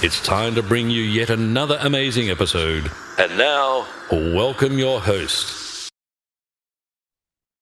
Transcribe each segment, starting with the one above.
It's time to bring you yet another amazing episode. And now, welcome your host.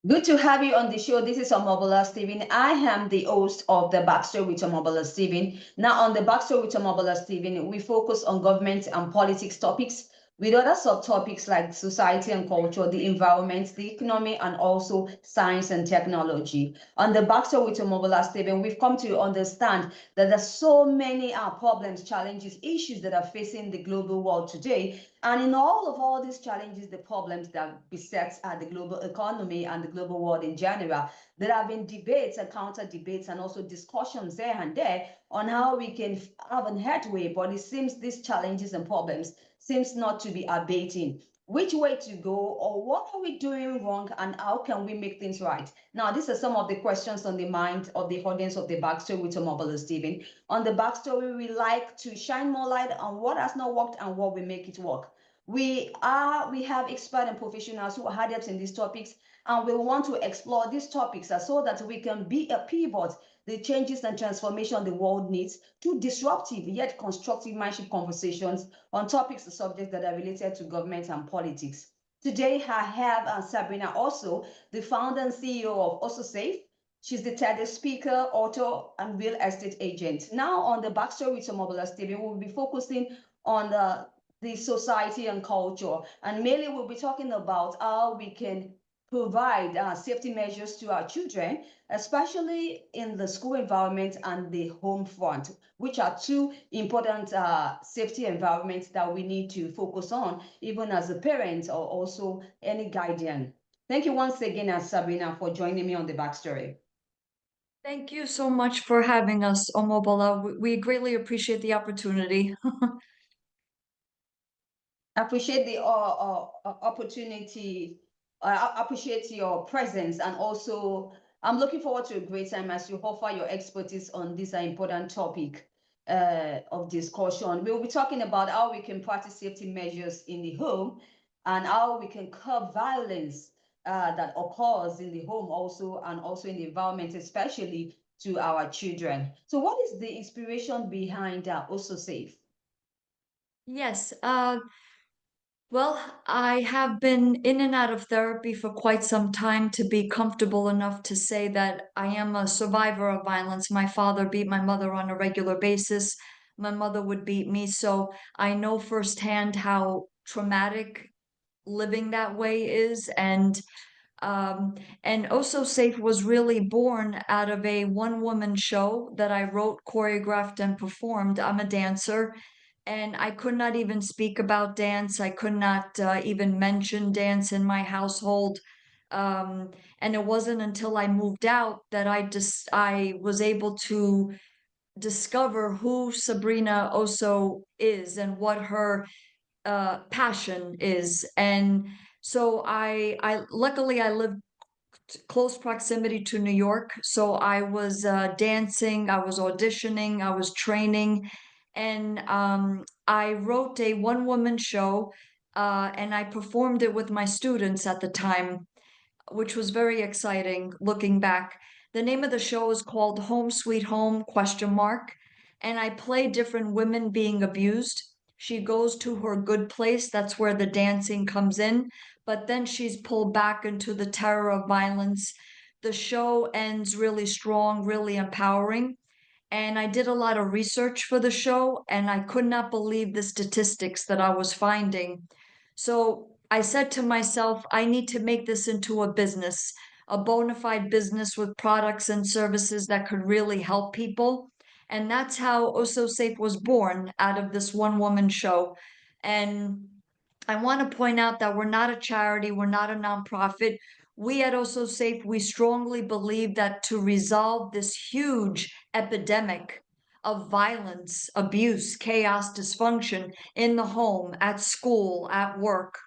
Good to have you on the show. This is Omobola Stephen. I am the host of the Backstory with Omobola Stephen. Now, on the Backstory with Omobola Stephen, we focus on government and politics topics with other subtopics like society and culture, the environment, the economy, and also science and technology. On the Backstory with Omobola Stephen, we've come to understand that there's so many problems, challenges, issues that are facing the global world today. And in all these challenges, the problems that besets the global economy and the global world in general, there have been debates and counter debates and also discussions there and there on how we can have an headway. But it seems these challenges and problems seems not to be abating. Which way to go, or what are we doing wrong, and how can we make things right? Now, these are some of the questions on the mind of the audience of the Backstory with Omobola Stephen. On the Backstory, we like to shine more light on what has not worked and what will make it work. We have expert and professionals who are adepts in these topics, and we want to explore these topics so that we can be a pivot, the changes and transformation the world needs, to disruptive yet constructive mindship conversations on topics and subjects that are related to government and politics. Today, I have Sabrina Osso, the founder and CEO of OSSO SAFE. She's the TED speaker, author, and real estate agent. Now, on the Backstory with Omobola Stephen, we'll be focusing on the society and culture. And mainly we'll be talking about how we can provide safety measures to our children, especially in the school environment and the home front, which are two important safety environments that we need to focus on, even as a parent or also any guardian. Thank you once again, Sabrina, for joining me on the Backstory. Thank you so much for having us, Omobola. We greatly appreciate the opportunity. Appreciate the opportunity. I appreciate your presence, and also I'm looking forward to a great time as you offer your expertise on this important topic of discussion. We'll be talking about how we can practice safety measures in the home and how we can curb violence that occurs in the home also, and also in the environment, especially to our children. So what is the inspiration behind OSSO SAFE? Yes, well, I have been in and out of therapy for quite some time to be comfortable enough to say that I am a survivor of violence. My father beat my mother on a regular basis. My mother would beat me, so I know firsthand how traumatic living that way is. Um, and Oh So Safe was really born out of a one-woman show that I wrote, choreographed, and performed. I'm a dancer, and I could not even speak about dance. I could not even mention dance in my household. Um, and it wasn't until I moved out that I was able to discover who Sabrina Osso is and what her passion is. And so I luckily I live close proximity to New York. So I was dancing, I was auditioning, I was training, and I wrote a one-woman show, and I performed it with my students at the time, which was very exciting looking back. The name of the show is called Home Sweet Home question mark, and I play different women being abused. She goes to her good place, that's where the dancing comes in, but then she's pulled back into the terror of violence. The show ends really strong, really empowering. And I did a lot of research for the show, and I could not believe the statistics that I was finding. So I said to myself, I need to make this into a business, a bona fide business with products and services that could really help people. And that's how OSSO Safe was born, out of this one woman show. And I want to point out that we're not a charity, we're not a nonprofit. We at OSSO SAFE, we strongly believe that to resolve this huge epidemic of violence, abuse, chaos, dysfunction in the home, at school, at work,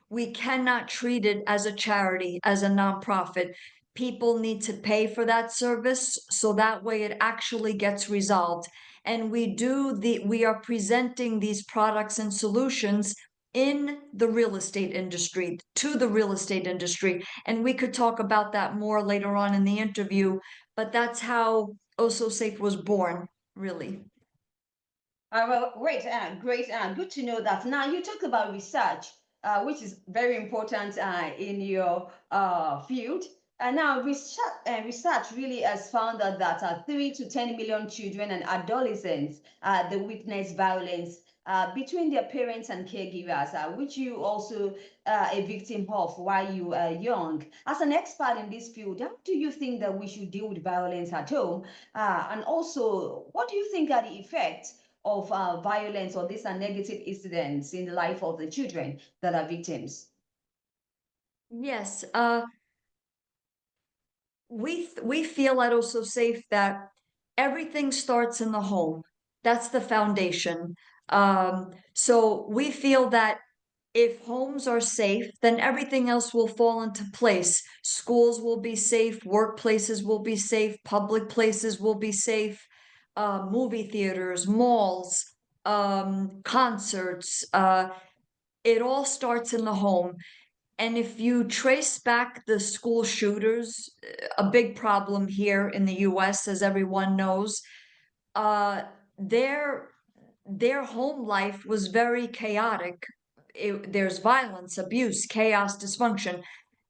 we cannot treat it as a charity, as a nonprofit. People need to pay for that service so that way it actually gets resolved. And we are presenting these products and solutions in the real estate industry, to the real estate industry. And we could talk about that more later on in the interview, but that's how OSSO Safe was born, really. Well, great, great, good to know that. Now you talked about research, which is very important in your field. And now research really has found out that 3 to 10 million children and adolescents they witness violence between their parents and caregivers, which you also a victim of while you are young. As an expert in this field, how do you think that we should deal with violence at home? And also, what do you think are the effects of violence or these are negative incidents in the life of the children that are victims? Yes, we feel at Also Safe that everything starts in the home. That's the foundation. So we feel that if homes are safe, then everything else will fall into place. Schools will be safe, workplaces will be safe, public places will be safe, movie theaters, malls, concerts. It all starts in the home. And if you trace back the school shooters, a big problem here in the US, as everyone knows, uh, their their home life was very chaotic. There's violence, abuse, chaos, dysfunction.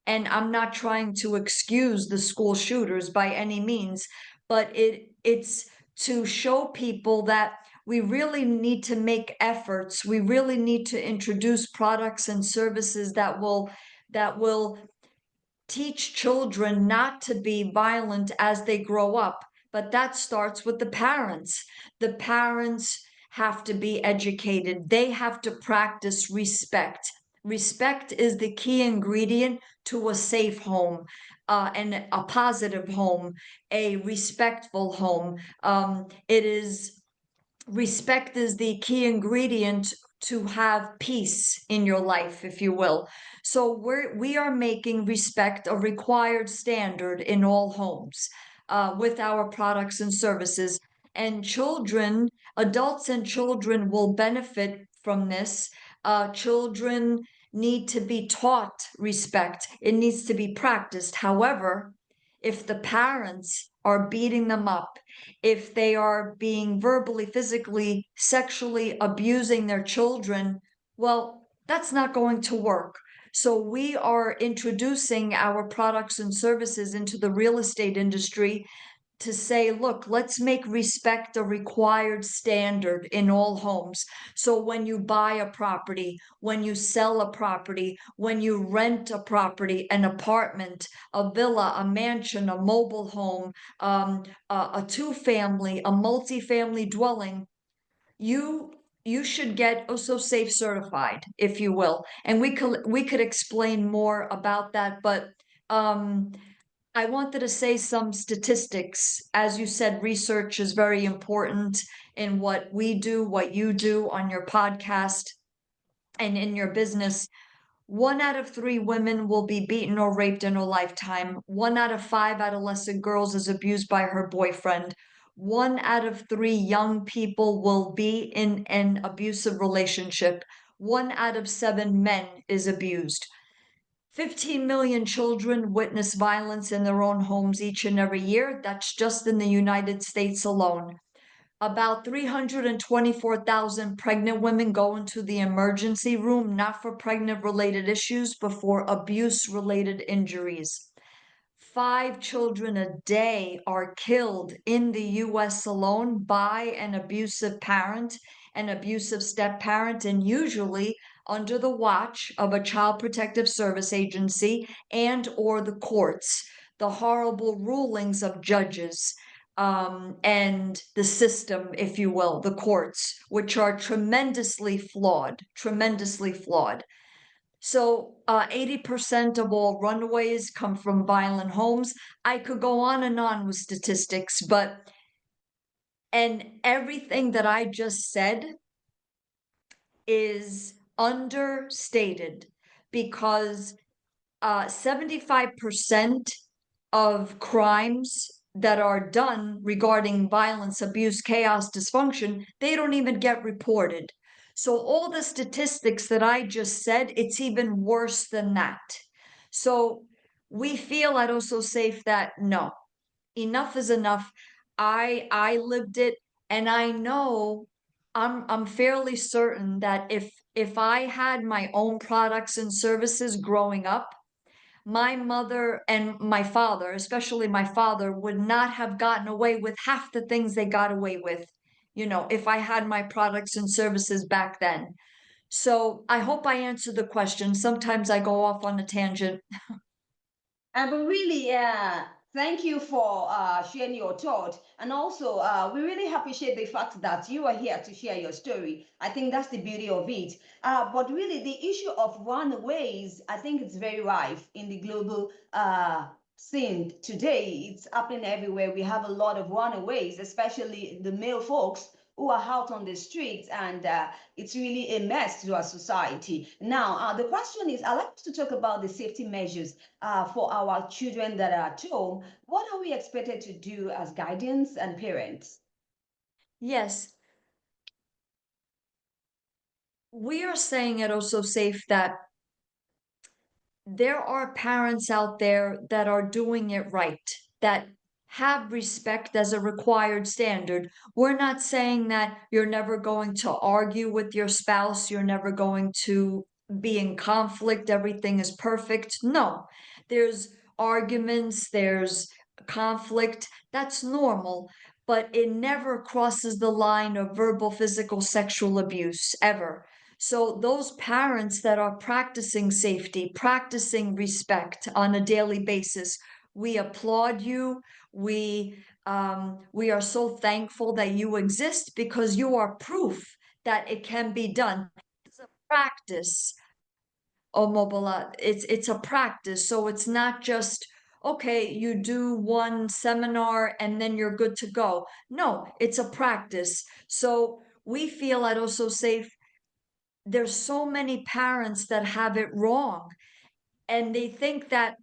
And I'm not trying to excuse the school shooters by any means, but it's to show people that we really need to make efforts. We really need to introduce products and services that will teach children not to be violent as they grow up. But that starts with the parents. The parents have to be educated. They have to practice respect. Respect is the key ingredient to a safe home, and a positive home, a respectful home. It is Respect is the key ingredient to have peace in your life, if you will. So we are making respect a required standard in all homes, with our products and services. And children, adults and children will benefit from this. Children need to be taught respect. It needs to be practiced. However, if the parents are beating them up, if they are being verbally, physically, sexually abusing their children, well, that's not going to work. So we are introducing our products and services into the real estate industry to say, look, let's make respect a required standard in all homes. So when you buy a property, when you sell a property, when you rent a property, an apartment, a villa, a mansion, a mobile home, a two-family, a multi-family dwelling, you you should get OSSO Safe certified, if you will. And we could explain more about that, but um, I wanted to say some statistics. As you said, research is very important in what we do, what you do on your podcast and in your business. 1 out of 3 women will be beaten or raped in her lifetime. 1 out of 5 adolescent girls is abused by her boyfriend. 1 out of 3 young people will be in an abusive relationship. 1 out of 7 men is abused. 15 million children witness violence in their own homes each and every year. That's just in the United States alone. About 324,000 pregnant women go into the emergency room, not for pregnant related issues, but for abuse related injuries. 5 children a day are killed in the US alone by an abusive parent, an abusive step parent, and usually under the watch of a child protective service agency and or the courts. The horrible rulings of judges, and the system, if you will, the courts, which are tremendously flawed, tremendously flawed. So 80% of all runaways come from violent homes. I could go on and on with statistics, and everything that I just said is understated because 75% of crimes that are done regarding violence, abuse, chaos, dysfunction, they don't even get reported. So all the statistics that I just said, it's even worse than that. So we feel at Also Safe that no, enough is enough. I lived it, and I'm fairly certain that if I had my own products and services growing up, my mother and my father, especially my father, would not have gotten away with half the things they got away with, if I had my products and services back then. So I hope I answered the question. Sometimes I go off on a tangent. But really, thank you for sharing your thought. And also, we really appreciate the fact that you are here to share your story. I think that's the beauty of it. But really, the issue of runaways, I think it's very rife in the global scene today. It's happening everywhere. We have a lot of runaways, especially the male folks who are out on the streets, and it's really a mess to our society. Now, the question is, I'd like to talk about the safety measures for our children that are at home. What are we expected to do as guardians and parents? Yes, we are saying at OSSO SAFE that there are parents out there that are doing it right, that have respect as a required standard. We're not saying that you're never going to argue with your spouse, you're never going to be in conflict, everything is perfect. No, there's arguments, there's conflict, that's normal, but it never crosses the line of verbal, physical, sexual abuse, ever. So those parents that are practicing safety, practicing respect on a daily basis, we applaud you. We are so thankful that you exist because you are proof that it can be done. It's a practice, Omobola. It's a practice, so it's not just okay, you do one seminar and then you're good to go. No, it's a practice. So we feel at OSSO SAFE there's so many parents that have it wrong, and they think that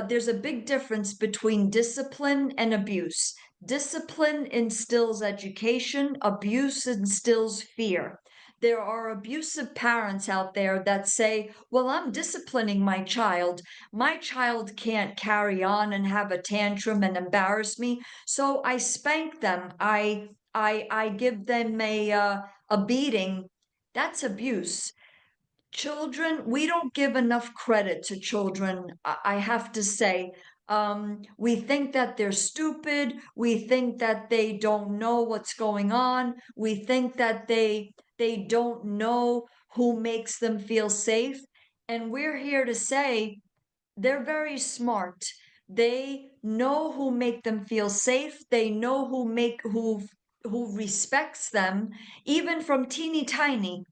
there's a big difference between discipline and abuse. Discipline instills education, abuse instills fear. There are abusive parents out there that say, well, I'm disciplining my child. My child can't carry on and have a tantrum and embarrass me, so I spank them. I give them a beating. That's abuse. Children, we don't give enough credit to children, I have to say. We think that they're stupid. We think that they don't know what's going on. We think that they don't know who makes them feel safe. And we're here to say they're very smart. They know who make them feel safe. They know who respects them, even from teeny tiny.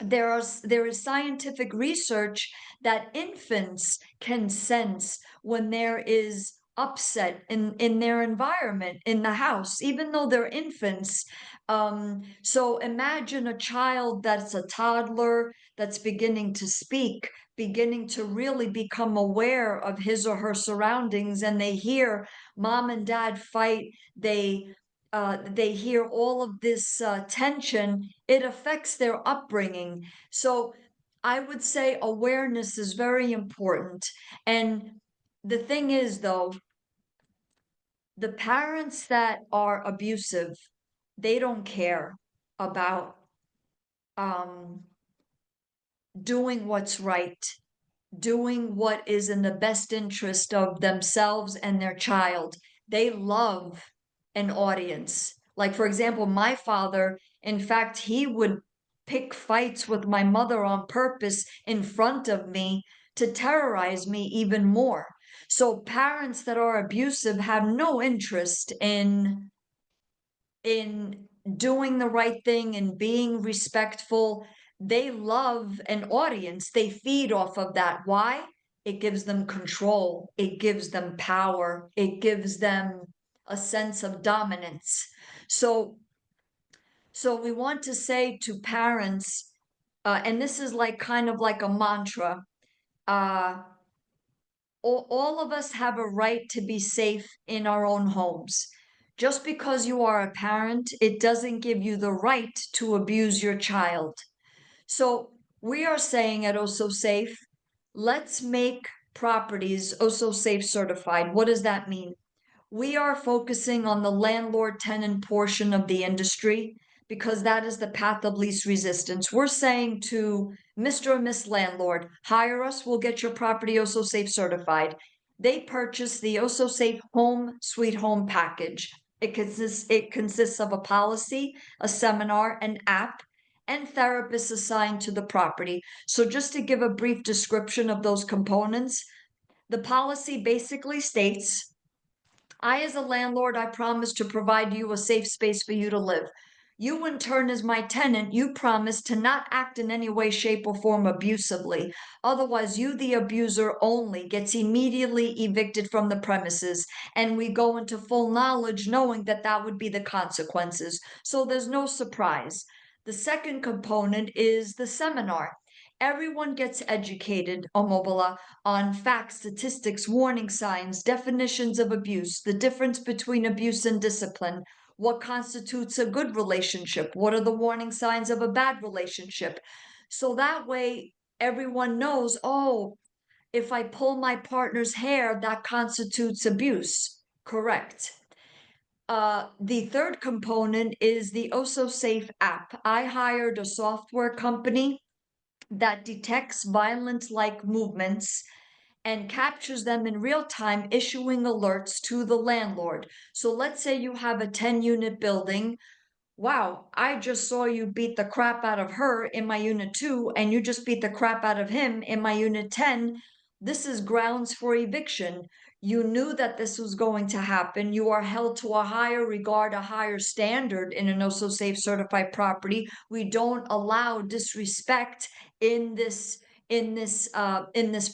There is scientific research that infants can sense when there is upset in their environment in the house, even though they're infants. So imagine a child that's a toddler that's beginning to speak, beginning to really become aware of his or her surroundings, and they hear mom and dad fight. They hear all of this tension. It affects their upbringing. So I would say awareness is very important. And the thing is, though, the parents that are abusive, they don't care about um, doing what's right, doing what is in the best interest of themselves and their child. They love an audience. Like, for example, my father, in fact, he would pick fights with my mother on purpose in front of me to terrorize me even more. So parents that are abusive have no interest in doing the right thing and being respectful. They love an audience. They feed off of that. Why? It gives them control. It gives them power. It gives them a sense of dominance. So, so we want to say to parents, and this is like kind of like a mantra, uh, all of us have a right to be safe in our own homes. Just because you are a parent, it doesn't give you the right to abuse your child. So we are saying at OSSO SAFE, let's make properties OSSO SAFE certified. What does that mean? We are focusing on the landlord tenant portion of the industry. because that is the path of least resistance. We're saying to Mr. and Miss Landlord, hire us, we'll get your property OSSO Safe certified. They purchase the OSSO Safe Home Sweet Home package. It consists of a policy, a seminar, an app, and therapists assigned to the property. So just to give a brief description of those components, the policy basically states, I, as a landlord, I promise to provide you a safe space for you to live. You, in turn, as my tenant, you promise to not act in any way, shape, or form abusively. Otherwise, you, the abuser only, gets immediately evicted from the premises, and we go into full knowledge knowing that that would be the consequences. So there's no surprise. The second component is the seminar. Everyone gets educated, Omobola, on facts, statistics, warning signs, definitions of abuse, the difference between abuse and discipline, what constitutes a good relationship, what are the warning signs of a bad relationship. So that way, everyone knows, oh, if I pull my partner's hair, that constitutes abuse. Correct. The third component is the OSSO Safe app. I hired a software company that detects violent-like movements and captures them in real time, issuing alerts to the landlord. So let's say you have a 10-unit building. Wow, I just saw you beat the crap out of her in my unit 2, and you just beat the crap out of him in my unit 10. This is grounds for eviction. You knew that this was going to happen. You are held to a higher regard, a higher standard in an OSSO Safe certified property. We don't allow disrespect in this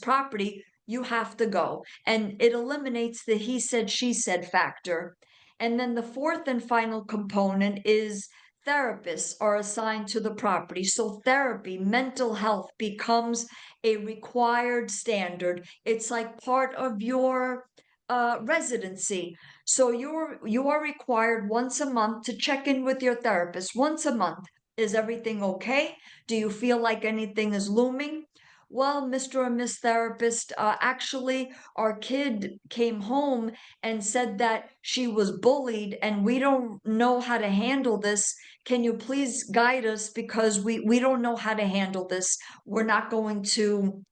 property. You have to go. And it eliminates the he said, she said factor. And then the fourth and final component is therapists are assigned to the property. So therapy, mental health becomes a required standard. It's like part of your residency. So you are required once a month to check in with your therapist once a month. Is everything okay? Do you feel like anything is looming? Well, Mr. and Miss Therapist, actually, our kid came home and said that she was bullied and we don't know how to handle this. Can you please guide us, because we don't know how to handle this. We're not going to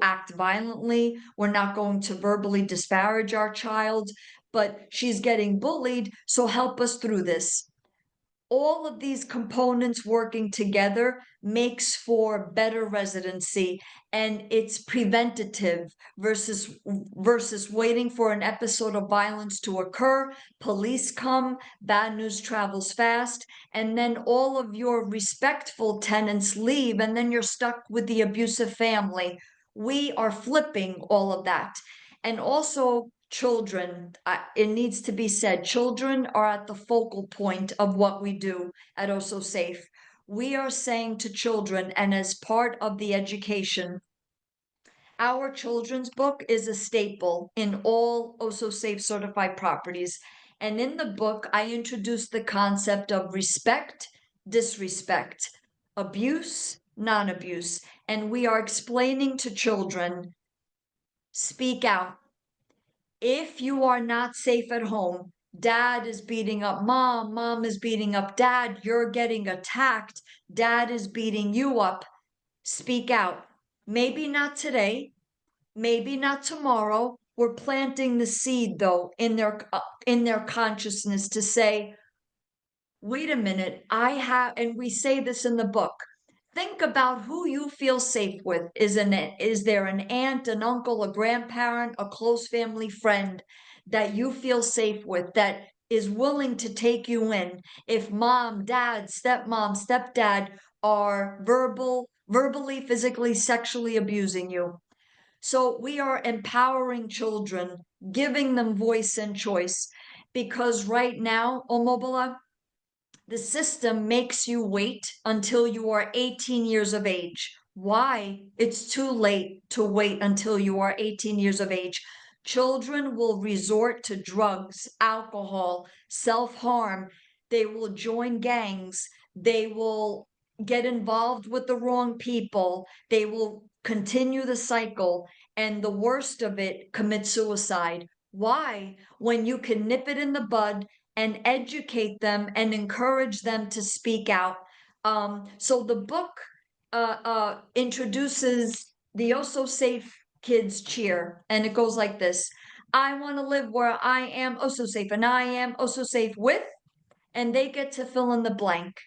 act violently. We're not going to verbally disparage our child, but she's getting bullied, so help us through this. All of these components working together makes for better residency, and it's preventative versus waiting for an episode of violence to occur. Police come, bad news travels fast, and then all of your respectful tenants leave, and then you're stuck with the abusive family. We are flipping all of that. And also, children, it needs to be said, children are at the focal point of what we do at OSSO Safe. We are saying to children, and as part of the education, our children's book is a staple in all OSSO Safe certified properties. And in the book, I introduced the concept of respect, disrespect, abuse, non-abuse. And we are explaining to children, speak out. If you are not safe at home, dad is beating up mom, mom is beating up dad, you're getting attacked, dad is beating you up, speak out. Maybe not today, maybe not tomorrow. We're planting the seed, though, in their consciousness to say, wait a minute, and we say this in the book, think about who you feel safe with. Is there an aunt, an uncle, a grandparent, a close family friend that you feel safe with, that is willing to take you in if mom, dad, stepmom, stepdad are verbally, physically, sexually abusing you? So we are empowering children, giving them voice and choice, because right now, Omobola, the system makes you wait until you are 18 years of age. Why? It's too late to wait until you are 18 years of age. Children will resort to drugs, alcohol, self-harm. They will join gangs. They will get involved with the wrong people. They will continue the cycle. And the worst of it, commit suicide. Why? When you can nip it in the bud and educate them and encourage them to speak out. So the book introduces the OSSO Safe Kids Cheer, and it goes like this. I want to live where I am OSSO safe, and I am OSSO safe with, and they get to fill in the blank.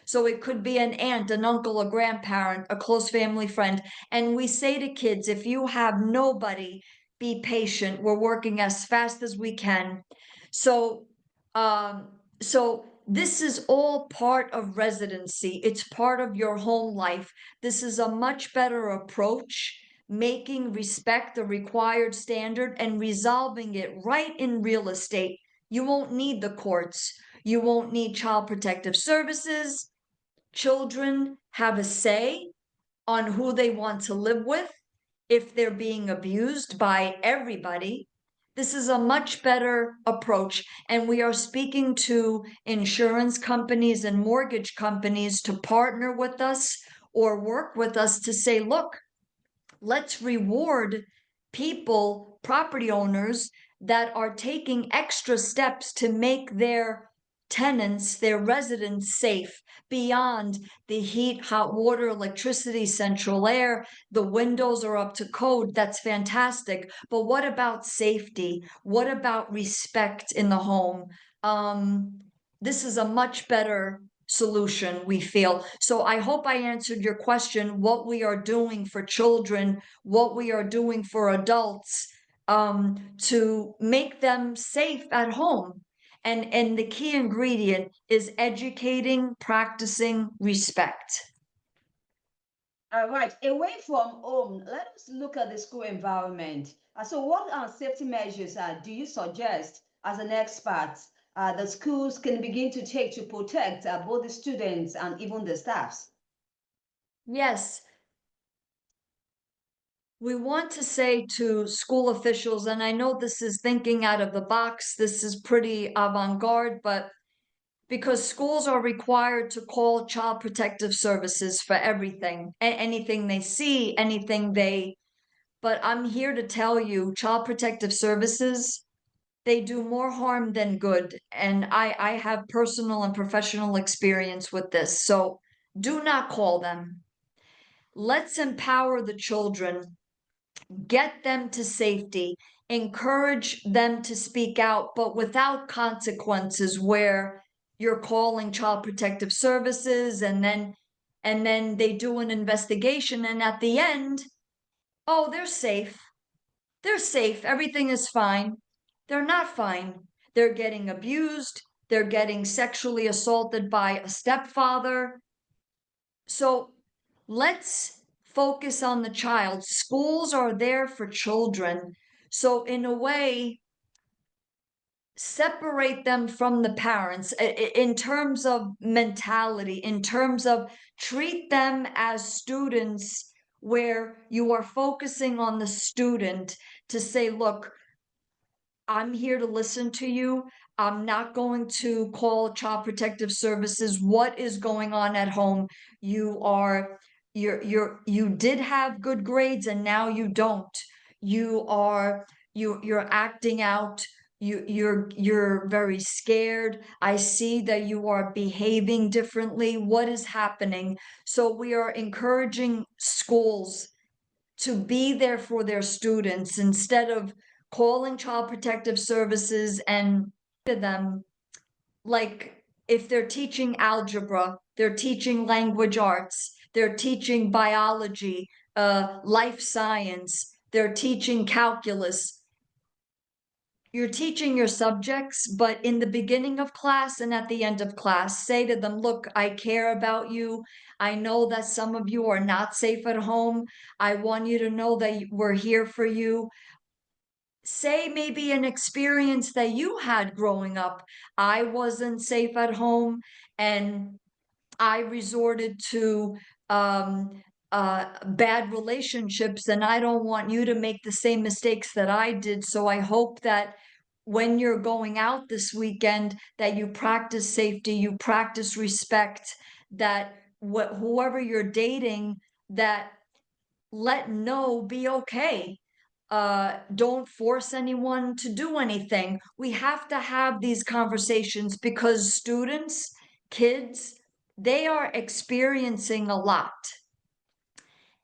So it could be an aunt, an uncle, a grandparent, a close family friend. And we say to kids, if you have nobody, be patient. We're working as fast as we can. So, so this is all part of residency. It's part of your home life. This is a much better approach, making respect a required standard and resolving it right in real estate. You won't need the courts. You won't need child protective services. Children have a say on who they want to live with if they're being abused by everybody. This is a much better approach. And we are speaking to insurance companies and mortgage companies to partner with us or work with us to say, look, let's reward people, property owners that are taking extra steps to make their tenants, their residents safe beyond the heat, hot water, electricity, central air. The windows are up to code. That's fantastic. But what about safety? What about respect in the home? This is a much better solution, we feel. So I hope I answered your question, what we are doing for children, what we are doing for adults, to make them safe at home. And the key ingredient is educating, practicing respect. All right, away from home, let us look at the school environment. So what safety measures do you suggest as an expert the schools can begin to take to protect both the students and even the staffs? Yes, we want to say to school officials, and I know this is thinking out of the box, this is pretty avant-garde, but because schools are required to call child protective services for everything, anything they see, anything they, but I'm here to tell you, child protective services, they do more harm than good. And I have personal and professional experience with this. So do not call them. Let's empower the children, get them to safety, encourage them to speak out, but without consequences where you're calling child protective services and then they do an investigation and at the end, oh, they're safe. They're safe. Everything is fine. They're not fine. They're getting abused. They're getting sexually assaulted by a stepfather. So let's focus on the child. Schools are there for children. So in a way, separate them from the parents in terms of mentality, in terms of treat them as students where you are focusing on the student to say, look, I'm here to listen to you. I'm not going to call child protective services. What is going on at home? You did have good grades and now you don't. You're acting out. You're very scared. I see that you are behaving differently. What is happening? So we are encouraging schools to be there for their students instead of calling child protective services and to them, like if they're teaching algebra, they're teaching language arts, they're teaching biology, life science, they're teaching calculus. You're teaching your subjects, but in the beginning of class and at the end of class, say to them, look, I care about you. I know that some of you are not safe at home. I want you to know that we're here for you. Say maybe an experience that you had growing up. I wasn't safe at home and I resorted to bad relationships, and I don't want you to make the same mistakes that I did. So I hope that when you're going out this weekend, that you practice safety, you practice respect, that whoever you're dating, that let no be okay. don't force anyone to do anything. We have to have these conversations because students, kids, they are experiencing a lot.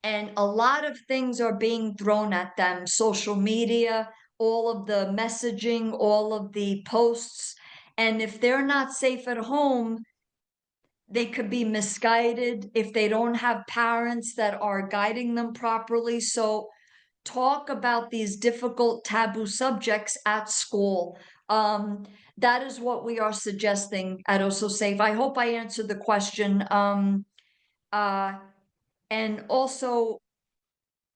And a lot of things are being thrown at them. Social media, all of the messaging, all of the posts. And if they're not safe at home, they could be misguided if they don't have parents that are guiding them properly. So talk about these difficult taboo subjects at school. That is what we are suggesting at OSSO SAFE. I hope I answered the question. And also,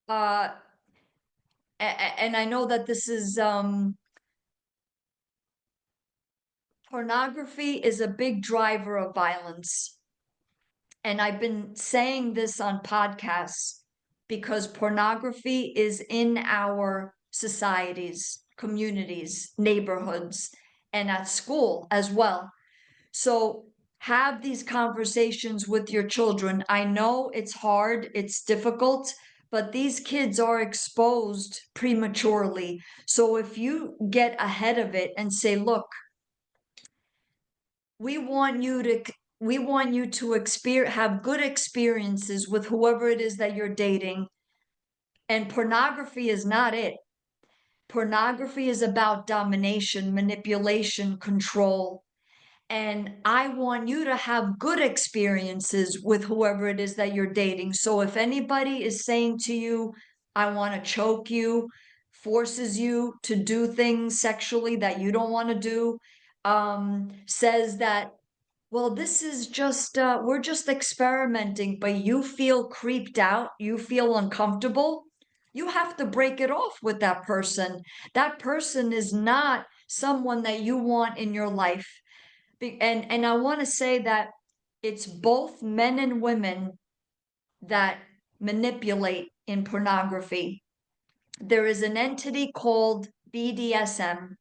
and I know that this is, pornography is a big driver of violence. And I've been saying this on podcasts because pornography is in our societies, communities, neighborhoods, and at school as well. So have these conversations with your children. I know it's hard, it's difficult, but these kids are exposed prematurely. So if you get ahead of it and say, look, we want you to have good experiences with whoever it is that you're dating. And pornography is not it. Pornography is about domination, manipulation, control. And I want you to have good experiences with whoever it is that you're dating. So if anybody is saying to you, I want to choke you, forces you to do things sexually that you don't want to do, says that, well, this is just, we're just experimenting, but you feel creeped out, you feel uncomfortable, you have to break it off with that person. That person is not someone that you want in your life. And I want to say that it's both men and women that manipulate in pornography. There is an entity called BDSM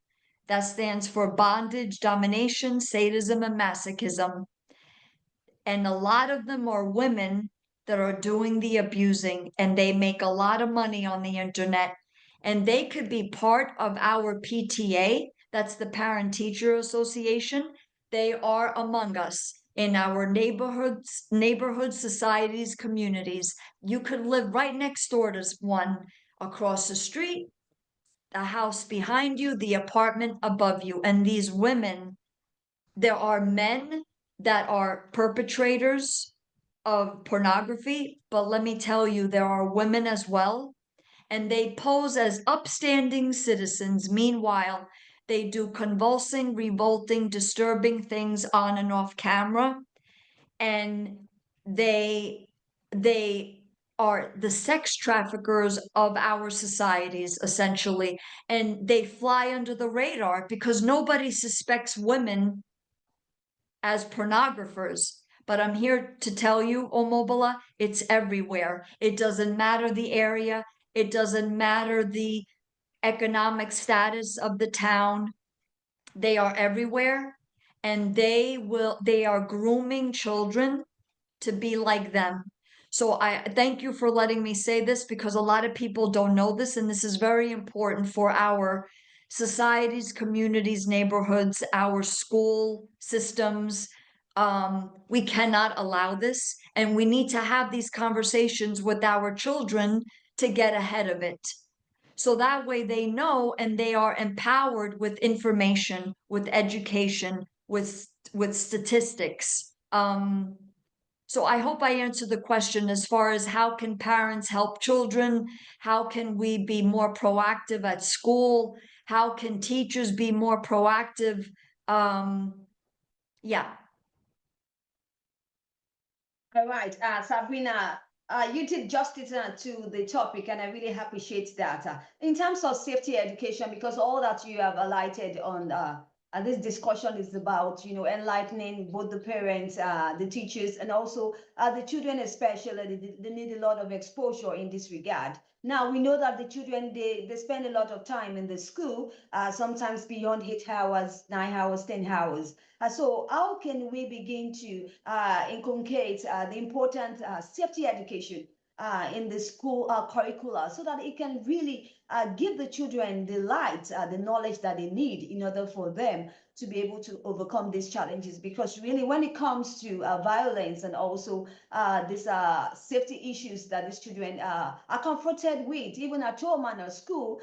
that stands for bondage, domination, sadism, and masochism. And a lot of them are women that are doing the abusing, and they make a lot of money on the internet. And they could be part of our PTA, that's the Parent Teacher Association. They are among us in our neighborhood societies, communities. You could live right next door to one, across the street, the house behind you, the apartment above you. And these women, there are men that are perpetrators of pornography, but let me tell you, there are women as well, and they pose as upstanding citizens. Meanwhile, they do convulsing, revolting, disturbing things on and off camera, and they are the sex traffickers of our societies, essentially, and they fly under the radar because nobody suspects women as pornographers. But I'm here to tell you, Omobola, it's everywhere. It doesn't matter the area. It doesn't matter the economic status of the town. They are everywhere, and they are grooming children to be like them. So I thank you for letting me say this because a lot of people don't know this, and this is very important for our societies, communities, neighborhoods, our school systems. We cannot allow this, and we need to have these conversations with our children to get ahead of it. So that way they know and they are empowered with information, with education, with statistics. So I hope I answered the question as far as how can parents help children? How can we be more proactive at school? How can teachers be more proactive? Yeah. All right, Sabrina, you did justice to the topic, and I really appreciate that. In terms of safety education, because all that you have highlighted on this discussion is about, enlightening both the parents, the teachers, and also the children, especially. They need a lot of exposure in this regard. Now, we know that the children, they spend a lot of time in the school, sometimes beyond 8 hours, 9 hours, 10 hours. So how can we begin to inculcate the important safety education in the school curricula, so that it can really give the children the light, the knowledge that they need in order for them to be able to overcome these challenges. Because really, when it comes to violence and also these safety issues that these children are confronted with, even at home and at school,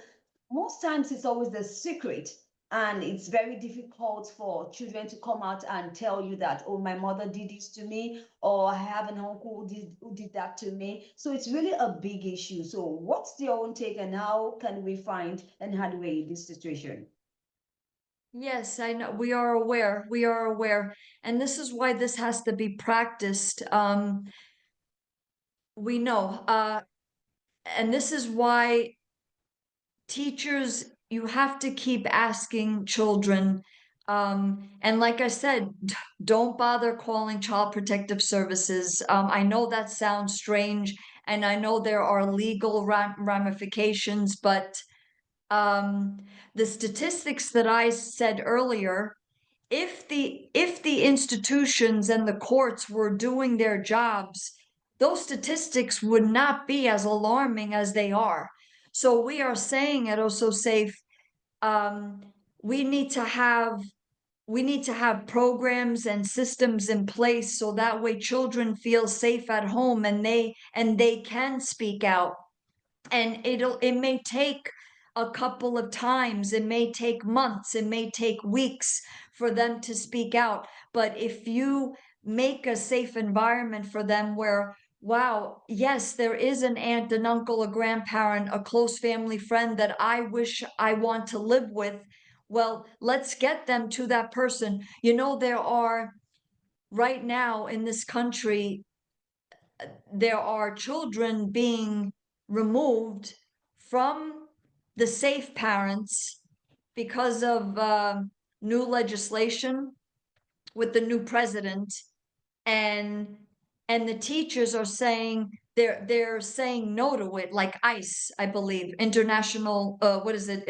most times it's always the secret, and it's very difficult for children to come out and tell you that, oh, my mother did this to me, or I have an uncle who did that to me. So it's really a big issue. So what's your own take, and how can we find and handle this situation? Yes, I know. We are aware. We are aware. And this is why this has to be practiced. We know. And this is why teachers, you have to keep asking children. And like I said, don't bother calling Child Protective Services. I know that sounds strange, and I know there are legal ramifications, but the statistics that I said earlier, if the institutions and the courts were doing their jobs, those statistics would not be as alarming as they are. So we are saying at OSSO SAFE, um, we need to have programs and systems in place so that way children feel safe at home and they can speak out. And it may take a couple of times, it may take months, it may take weeks for them to speak out. But if you make a safe environment for them where, wow, yes, there is an aunt, an uncle, a grandparent, a close family friend that I wish I want to live with, well, let's get them to that person. You know, there are right now in this country, there are children being removed from the safe parents because of new legislation with the new president, and the teachers are saying they're saying no to it, like ICE, I believe, international what is it,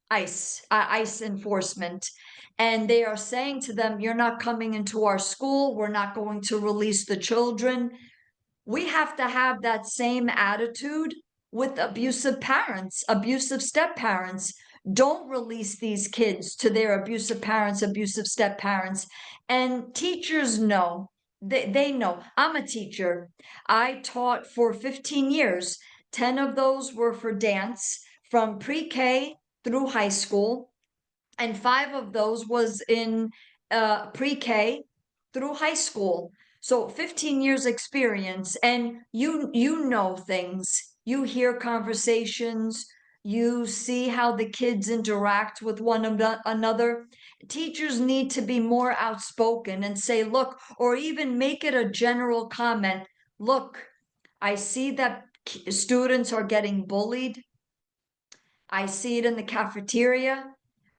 ICE enforcement, and they are saying to them, you're not coming into our school, we're not going to release the children. We have to have that same attitude with abusive parents, abusive step parents. Don't release these kids to their abusive parents, abusive step parents. And teachers know, they know. I'm a teacher. I taught for 15 years. 10 of those were for dance from pre-K through high school, and 5 of those was in pre-K through high school. So 15 years experience, and you know things. You hear conversations, you see how the kids interact with one another. Teachers need to be more outspoken and say, look, or even make it a general comment. Look, I see that students are getting bullied. I see it in the cafeteria.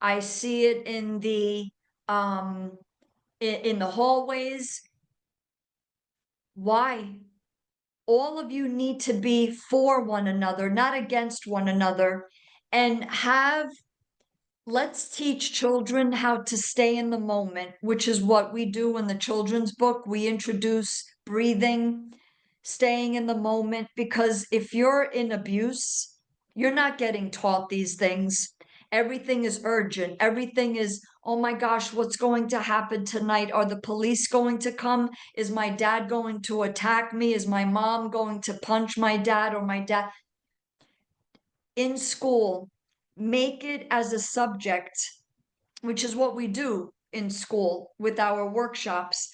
I see it in the hallways. Why? All of you need to be for one another, not against one another, and let's teach children how to stay in the moment, which is what we do in the children's book. We introduce breathing, staying in the moment, because if you're in abuse, you're not getting taught these things. Everything is urgent. Everything is, oh my gosh, what's going to happen tonight? Are the police going to come? Is my dad going to attack me? Is my mom going to punch my dad, or my dad? In school, make it as a subject, which is what we do in school with our workshops.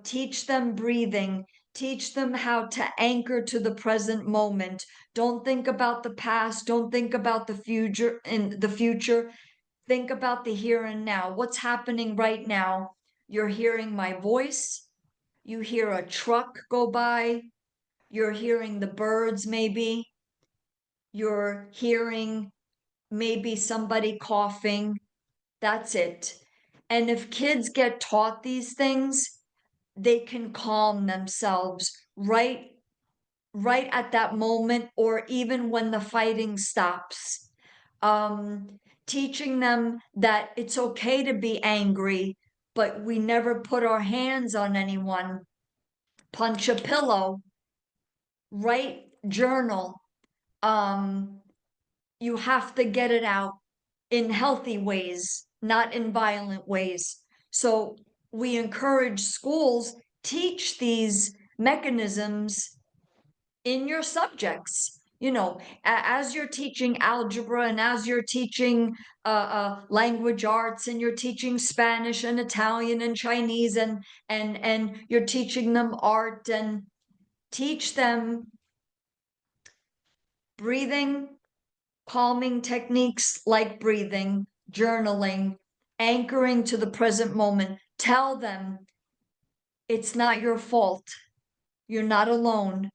Teach them breathing, teach them how to anchor to the present moment. Don't think about the past, don't think about the future. In the future, think about the here and now. What's happening right now? You're hearing my voice, you hear a truck go by, you're hearing the birds, maybe you're hearing maybe somebody coughing. That's it. And if kids get taught these things, they can calm themselves right at that moment, or even when the fighting stops. Teaching them that it's okay to be angry, but we never put our hands on anyone. Punch a pillow, write, journal. You have to get it out in healthy ways, not in violent ways. So we encourage schools, teach these mechanisms in your subjects. You know, as you're teaching algebra and as you're teaching language arts and you're teaching Spanish and Italian and Chinese and you're teaching them art, and teach them breathing, calming techniques like breathing, journaling, anchoring to the present moment. Tell them it's not your fault. You're not alone.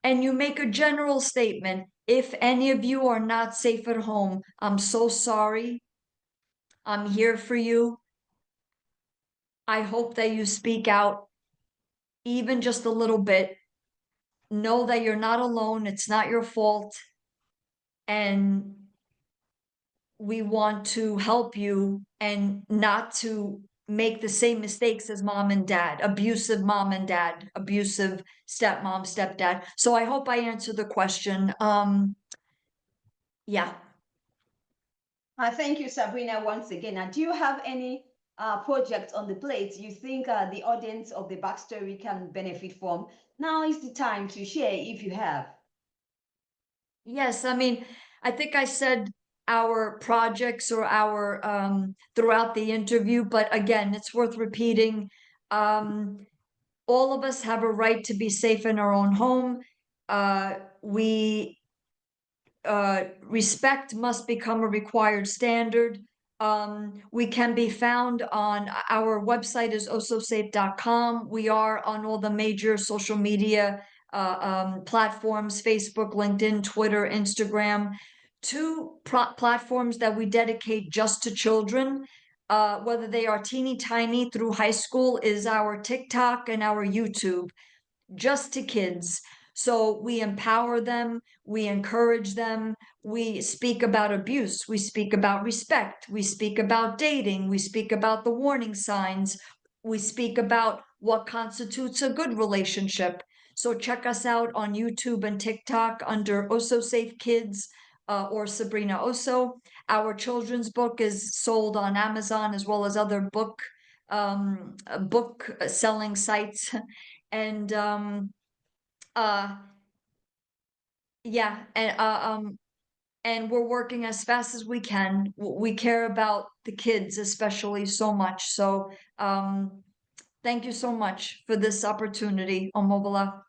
And you make a general statement. If any of you are not safe at home, I'm so sorry. I'm here for you. I hope that you speak out, even just a little bit. Know that you're not alone. It's not your fault. And we want to help you and not to make the same mistakes as mom and dad, abusive mom and dad, abusive stepmom, stepdad. So I hope I answered the question. Yeah. Thank you, Sabrina, once again. And do you have any projects on the plate you think the audience of the backstory can benefit from? Now is the time to share if you have. Yes, I mean, I think I said our projects or our throughout the interview, but again, it's worth repeating. All of us have a right to be safe in our own home. Respect must become a required standard. We can be found on our website is ossosafe.com. We are on all the major social media platforms: Facebook, LinkedIn, Twitter, Instagram. Two platforms that we dedicate just to children, whether they are teeny tiny through high school, is our TikTok and our YouTube, just to kids. So we empower them, we encourage them, we speak about abuse, we speak about respect, we speak about dating, we speak about the warning signs, we speak about what constitutes a good relationship. So check us out on YouTube and TikTok under OSSO Safe Kids or Sabrina Osso. Our children's book is sold on Amazon as well as other book selling sites. And yeah, and we're working as fast as we can. We care about the kids especially so much. So thank you so much for this opportunity, Omobola.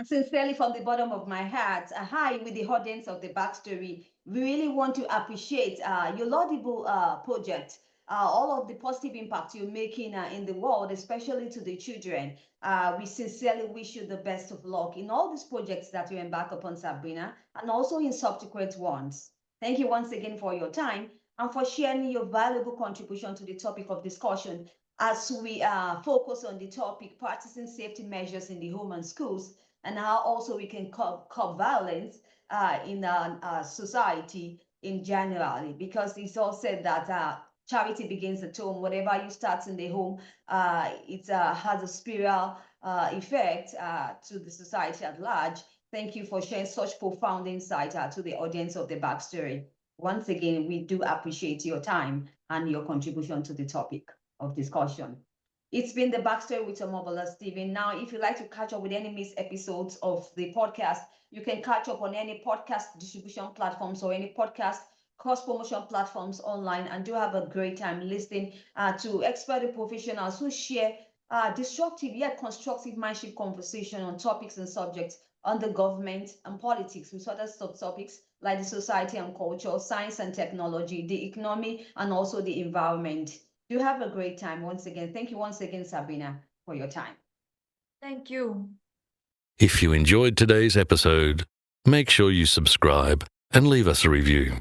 Sincerely, from the bottom of my heart, hi with the audience of the backstory. We really want to appreciate your laudable project, all of the positive impact you're making in the world, especially to the children. We sincerely wish you the best of luck in all these projects that you embark upon, Sabrina, and also in subsequent ones. Thank you once again for your time and for sharing your valuable contribution to the topic of discussion as we focus on the topic practicing safety measures in the home and schools, and how also we can curb violence in our society in general, because it's all said that charity begins at home. Whatever you start in the home, it has a spiral effect to the society at large. Thank you for sharing such profound insight to the audience of the backstory. Once again, we do appreciate your time and your contribution to the topic of discussion. It's been the backstory with Omobola Stephen. Now, if you'd like to catch up with any missed episodes of the podcast, you can catch up on any podcast distribution platforms or any podcast cross-promotion platforms online, and do have a great time listening to expert professionals who share destructive yet constructive mindship conversation on topics and subjects on the government and politics, with other subtopics like the society and culture, science and technology, the economy, and also the environment. You have a great time once again. Thank you once again, Sabrina, for your time. Thank you. If you enjoyed today's episode, make sure you subscribe and leave us a review.